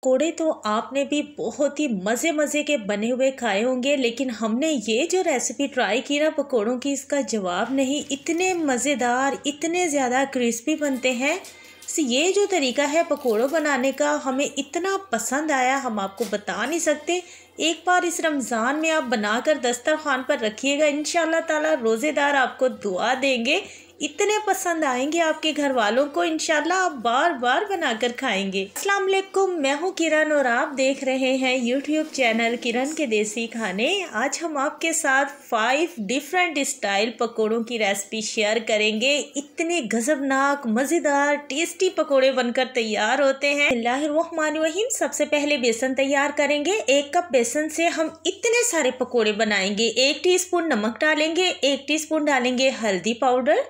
पकोड़े तो आपने भी बहुत ही मज़े मज़े के बने हुए खाए होंगे, लेकिन हमने ये जो रेसिपी ट्राई की ना पकोड़ों की, इसका जवाब नहीं। इतने मज़ेदार, इतने ज़्यादा क्रिस्पी बनते हैं। ये जो तरीका है पकोड़ों बनाने का हमें इतना पसंद आया, हम आपको बता नहीं सकते। एक बार इस रमज़ान में आप बनाकर दस्तरखान पर रखिएगा, इंशाल्लाह ताला रोज़ेदार आपको दुआ देंगे। इतने पसंद आएंगे आपके घर वालों को, इंशाल्लाह आप बार बार बनाकर खाएंगे। अस्सलाम वालेकुम, मैं हूँ किरण और आप देख रहे हैं यूट्यूब चैनल किरण के देसी खाने। आज हम आपके साथ 5 डिफरेंट स्टाइल पकोड़ों की रेसिपी शेयर करेंगे। इतने गजबनाक, मज़ेदार, टेस्टी पकोड़े बनकर तैयार होते हैं। बिस्मिल्लाहिर्रहमानिर्रहीम। सबसे पहले बेसन तैयार करेंगे। 1 कप बेसन से हम इतने सारे पकोड़े बनाएंगे। 1 टीस्पून नमक डालेंगे, 1 टीस्पून डालेंगे हल्दी पाउडर,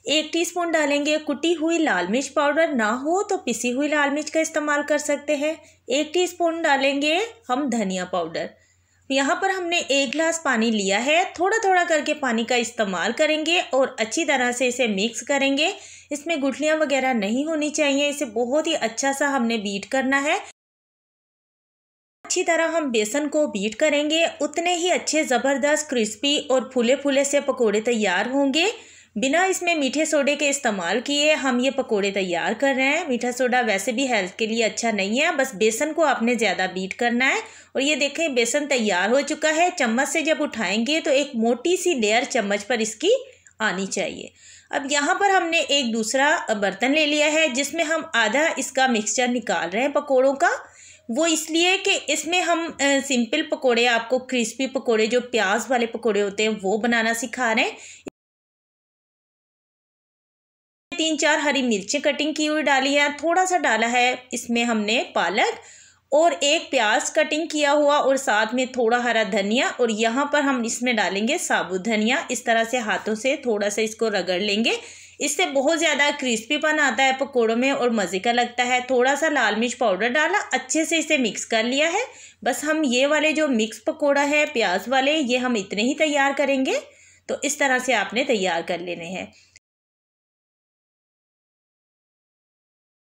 1 टीस्पून डालेंगे कुटी हुई लाल मिर्च पाउडर, ना हो तो पिसी हुई लाल मिर्च का इस्तेमाल कर सकते हैं। 1 टीस्पून डालेंगे हम धनिया पाउडर। यहाँ पर हमने 1 गिलास पानी लिया है। थोड़ा थोड़ा करके पानी का इस्तेमाल करेंगे और अच्छी तरह से इसे मिक्स करेंगे। इसमें गुठलियाँ वगैरह नहीं होनी चाहिए। इसे बहुत ही अच्छा सा हमने बीट करना है। अच्छी तरह हम बेसन को बीट करेंगे, उतने ही अच्छे ज़बरदस्त क्रिस्पी और फूले फूले से पकोड़े तैयार होंगे। बिना इसमें मीठे सोडे के इस्तेमाल किए हम ये पकोड़े तैयार कर रहे हैं। मीठा सोडा वैसे भी हेल्थ के लिए अच्छा नहीं है, बस बेसन को आपने ज़्यादा बीट करना है। और ये देखें बेसन तैयार हो चुका है। चम्मच से जब उठाएंगे तो एक मोटी सी लेयर चम्मच पर इसकी आनी चाहिए। अब यहाँ पर हमने एक दूसरा बर्तन ले लिया है जिसमें हम आधा इसका मिक्सचर निकाल रहे हैं पकोड़ों का। वो इसलिए कि इसमें हम सिंपल पकोड़े, आपको क्रिस्पी पकोड़े जो प्याज वाले पकोड़े होते हैं वो बनाना सिखा रहे हैं। 3-4 हरी मिर्चें कटिंग की हुई डाली है। थोड़ा सा डाला है इसमें हमने पालक और 1 प्याज कटिंग किया हुआ और साथ में थोड़ा हरा धनिया। और यहाँ पर हम इसमें डालेंगे साबुत धनिया। इस तरह से हाथों से थोड़ा सा इसको रगड़ लेंगे। इससे बहुत ज़्यादा क्रिस्पीपन आता है पकोड़ों में और मज़े का लगता है। थोड़ा सा लाल मिर्च पाउडर डाला, अच्छे से इसे मिक्स कर लिया है। बस हम ये वाले जो मिक्स पकोड़ा है प्याज वाले, ये हम इतने ही तैयार करेंगे। तो इस तरह से आपने तैयार कर लेने हैं।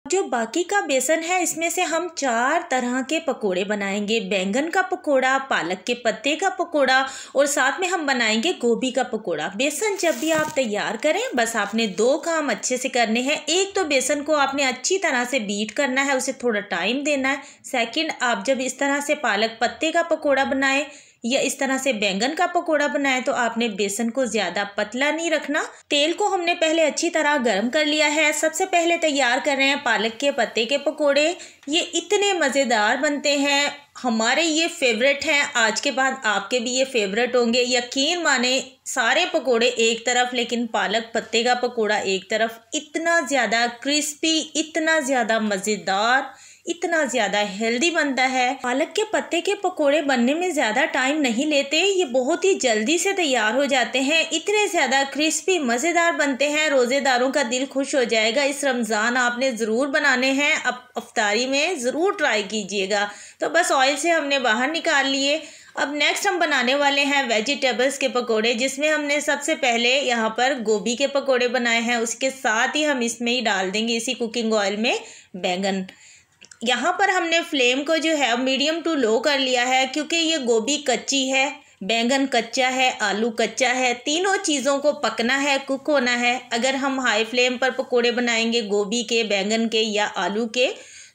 जो बाकी का बेसन है इसमें से हम 4 तरह के पकोड़े बनाएंगे। बैंगन का पकोड़ा, पालक के पत्ते का पकोड़ा और साथ में हम बनाएंगे गोभी का पकोड़ा। बेसन जब भी आप तैयार करें बस आपने 2 काम अच्छे से करने हैं। एक तो बेसन को आपने अच्छी तरह से बीट करना है, उसे थोड़ा टाइम देना है। सेकंड, आप जब इस तरह से पालक पत्ते का पकोड़ा बनाएं या इस तरह से बैंगन का पकोड़ा बनाए तो आपने बेसन को ज़्यादा पतला नहीं रखना। तेल को हमने पहले अच्छी तरह गर्म कर लिया है। सबसे पहले तैयार कर रहे हैं पालक के पत्ते के पकोड़े। ये इतने मज़ेदार बनते हैं, हमारे ये फेवरेट हैं। आज के बाद आपके भी ये फेवरेट होंगे, यकीन माने। सारे पकोड़े एक तरफ लेकिन पालक पत्ते का पकोड़ा एक तरफ। इतना ज़्यादा क्रिस्पी, इतना ज़्यादा मज़ेदार, इतना ज़्यादा हेल्दी बनता है। पालक के पत्ते के पकोड़े बनने में ज़्यादा टाइम नहीं लेते, ये बहुत ही जल्दी से तैयार हो जाते हैं। इतने ज़्यादा क्रिस्पी मज़ेदार बनते हैं, रोज़ेदारों का दिल खुश हो जाएगा। इस रमज़ान आपने ज़रूर बनाने हैं, अब अफ्तारी में ज़रूर ट्राई कीजिएगा। तो बस ऑयल से हमने बाहर निकाल लिए। अब नेक्स्ट हम बनाने वाले हैं वेजिटेबल्स के पकोड़े, जिसमें हमने सबसे पहले यहाँ पर गोभी के पकोड़े बनाए हैं। उसके साथ ही हम इसमें ही डाल देंगे इसी कुकिंग ऑयल में बैंगन। यहाँ पर हमने फ्लेम को जो है मीडियम टू लो कर लिया है, क्योंकि ये गोभी कच्ची है, बैंगन कच्चा है, आलू कच्चा है। तीनों चीज़ों को पकना है, कुक होना है। अगर हम हाई फ्लेम पर पकोड़े बनाएंगे गोभी के, बैंगन के या आलू के,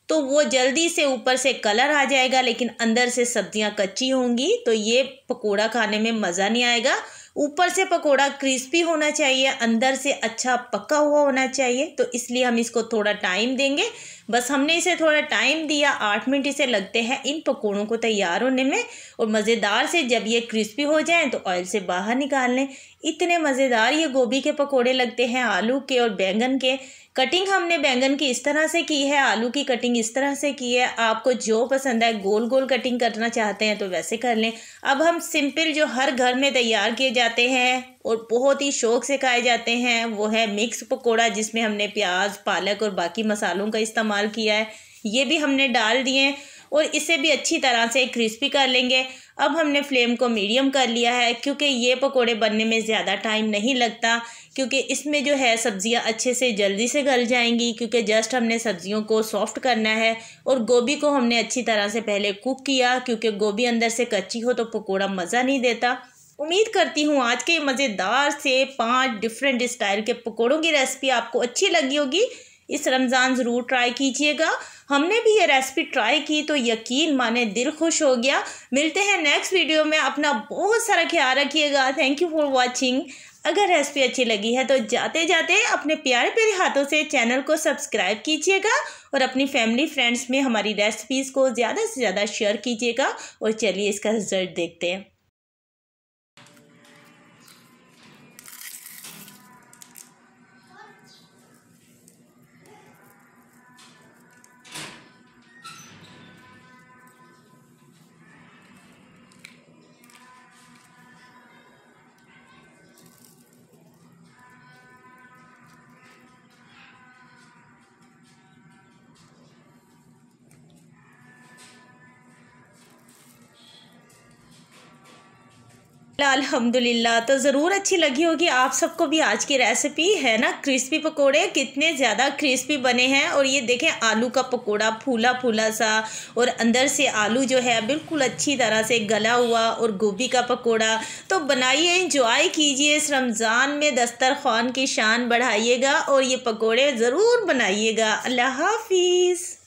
तो वो जल्दी से ऊपर से कलर आ जाएगा लेकिन अंदर से सब्जियां कच्ची होंगी, तो ये पकोड़ा खाने में मज़ा नहीं आएगा। ऊपर से पकोड़ा क्रिस्पी होना चाहिए, अंदर से अच्छा पका हुआ होना चाहिए। तो इसलिए हम इसको थोड़ा टाइम देंगे। बस हमने इसे थोड़ा टाइम दिया, 8 मिनट इसे लगते हैं इन पकोड़ों को तैयार होने में। और मज़ेदार से जब ये क्रिस्पी हो जाएं तो ऑयल से बाहर निकाल लें। इतने मज़ेदार ये गोभी के पकोड़े लगते हैं, आलू के और बैंगन के। कटिंग हमने बैंगन की इस तरह से की है, आलू की कटिंग इस तरह से की है। आपको जो पसंद है, गोल गोल कटिंग करना चाहते हैं तो वैसे कर लें। अब हम सिंपल जो हर घर में तैयार किए जाते हैं और बहुत ही शौक़ से खाए जाते हैं, वो है मिक्स पकोड़ा, जिसमें हमने प्याज, पालक और बाकी मसालों का इस्तेमाल किया है। ये भी हमने डाल दिए और इसे भी अच्छी तरह से क्रिस्पी कर लेंगे। अब हमने फ्लेम को मीडियम कर लिया है क्योंकि ये पकोड़े बनने में ज़्यादा टाइम नहीं लगता, क्योंकि इसमें जो है सब्ज़ियाँ अच्छे से जल्दी से गल जाएंगी, क्योंकि जस्ट हमने सब्ज़ियों को सॉफ्ट करना है। और गोभी को हमने अच्छी तरह से पहले कुक किया, क्योंकि गोभी अंदर से कच्ची हो तो पकोड़ा मज़ा नहीं देता। उम्मीद करती हूँ आज के मज़ेदार से 5 डिफरेंट स्टाइल के पकोड़ों की रेसिपी आपको अच्छी लगी होगी। इस रमज़ान ज़रूर ट्राई कीजिएगा। हमने भी ये रेसिपी ट्राई की तो यकीन माने दिल खुश हो गया। मिलते हैं नेक्स्ट वीडियो में। अपना बहुत सारा ख्याल रखिएगा। Thank you for watching. अगर रेसिपी अच्छी लगी है तो जाते जाते अपने प्यारे प्यारे हाथों से चैनल को सब्सक्राइब कीजिएगा और अपनी फैमिली फ्रेंड्स में हमारी रेसिपीज़ को ज़्यादा से ज़्यादा शेयर कीजिएगा। और चलिए इसका रिजल्ट देखते हैं। अल्हम्दुलिल्लाह, तो ज़रूर अच्छी लगी होगी आप सबको भी आज की रेसिपी, है ना। क्रिस्पी पकोड़े कितने ज़्यादा क्रिस्पी बने हैं। और ये देखें आलू का पकोड़ा फूला फूला सा, और अंदर से आलू जो है बिल्कुल अच्छी तरह से गला हुआ, और गोभी का पकोड़ा। तो बनाइए, एंजॉय कीजिए। इस रमज़ान में दस्तरखान की शान बढ़ाइएगा और ये पकोड़े ज़रूर बनाइएगा। अल्लाह हाफिज़।